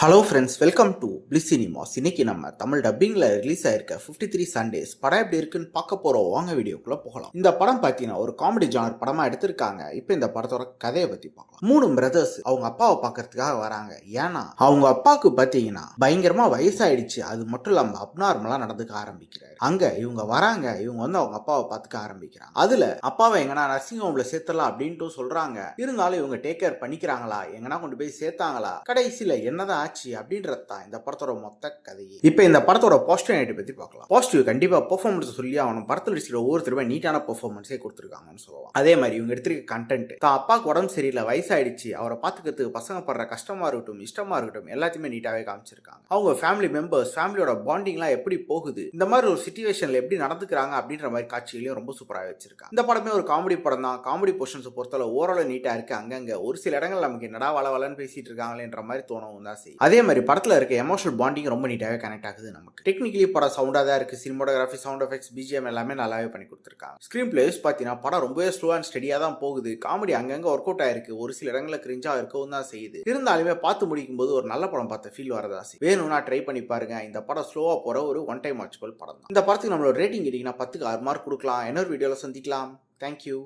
Hello friends, welcome to bliss cinemas. இன்னைக்கு நம்ம Tamil டப்பிங்கில் release ஆயிருக்க 53 சண்டேஸ் படம் எப்படி இருக்குன்னு பார்க்க போகிறோம். வாங்க வீடியோக்குள்ளே போகலாம். இந்த படம் பார்த்தீங்கன்னா ஒரு காமெடி ஜானர் படமாக எடுத்திருக்காங்க. இப்போ இந்த படத்தோட கதையை பற்றி பார்க்கலாம். 3 பிரதர்ஸ் அவங்க அப்பாவை பார்க்கறதுக்காக வராங்க. ஏன்னா அவங்க அப்பாவுக்கு பார்த்தீங்கன்னா பயங்கரமாக வயசாயிடுச்சு. அது மட்டும் இல்லாமல் அப்நார்மலாக நடந்துக்க ஆரம்பிக்கிறாரு. அங்கே இவங்க வராங்க. இவங்க வந்து அவங்க அப்பாவை பார்த்துக்க ஆரம்பிக்கிறாங்க. அதில் அப்பாவை எங்கன்னா நர்சிங் ஹோமில் சேர்த்தலாம் அப்படின்ட்டு சொல்கிறாங்க. இருந்தாலும் இவங்க டேக் கேர் பண்ணிக்கிறாங்களா, எங்கன்னா கொண்டு போய் சேர்த்தாங்களா, கடைசியில் என்னதான் ஆச்சு அப்படின்றதான் இந்த படத்தோட மொத்த கதையே. இப்போ இந்த படத்தோட பாசிட்டிவ் பத்தி பார்க்கலாம். பாசிட்டிவ் கண்டிப்பா பெர்ஃபார்மன்ஸ் சொல்லி அவன் படத்தில் நடிச்சிருக்க ஒவ்வொருத்தருமே நீட்டான பெர்ஃபார்மன்ஸே கொடுத்துருக்காங்கன்னு சொல்லலாம். அதே மாதிரி இவங்க எடுத்திருக்க கண்டென்ட், தான் அப்பாவுக்கு உடம்பு சரியில்லை, வயசாயிடுச்சு, அவரை பார்த்துக்கிறதுக்கு பசங்க படுற கஷ்டமா இருக்கட்டும், இஷ்டமா இருக்கட்டும், எல்லாத்தையுமே நீட்டாவே காமிச்சிருக்காங்க. அவங்க ஃபேமிலி மெம்பர்ஸ், ஃபேமிலியோட பாண்டிங்லாம் எப்படி போகுது, இந்த மாதிரி ஒரு சிச்சுவேஷன்ல எப்படி நடந்துக்கிறாங்க அப்படின்ற மாதிரி காட்சிகளையும் ரொம்ப சூப்பராக வச்சிருக்காங்க. இந்த படமே ஒரு காமெடி படம் தான். காமெடி போர்ஷன்ஸ் பொறுத்தளவு ஓரளவு நீட்டா இருக்கு. அங்கங்க ஒரு சில இடங்கள் நமக்கு என்னடா வளவலன்னு பேசிட்டு இருக்காங்களேன்ற மாதிரி தோணவும் தான் செய்யும். அதே மாதிரி படத்தில் இருக்க எமோஷனல் பாண்டிங் ரொம்ப நீட்டாகவே கனெக்ட் ஆகுது நமக்கு. டெக்னிக்கலி படம் சவுண்டாக தான் இருக்கு. சினிமோட்டோகிராஃபி, சவுண்ட் எஃபெக்ட்ஸ், பிஜிஎம் எல்லாமே நல்லாவே பண்ணி கொடுத்துருக்காங்க. ஸ்க்ரீன் பிளேஸ் பார்த்தீங்கன்னா படம் ரொம்பவே ஸ்லோ அண்ட் ஸ்டடியாக தான் போகுது. காமெடி அங்கங்கே ஒர்க் அவுட் ஆயிருக்கு. ஒரு சில இடங்களில் கிரிஞ்சா இருக்கவும் தான் செய்யுது. இருந்தாலுமே பார்த்து முடிக்கும் போது ஒரு நல்ல படம் பார்த்த ஃபீல் வரதா செய்யும். வேணும்னா ட்ரை பண்ணி பாருங்க. இந்த படம் ஸ்லோவாக போகிற ஒரு ஒன் டைம் வாட்சபிள் படம் தான். இந்த படத்துக்கு நம்மளோட ரேட்டிங் கேட்டிங்கன்னா 10க்கு 6 மார்க் கொடுக்கலாம். இன்னொரு வீடியோவில் சந்திக்கலாம். தேங்க்யூ.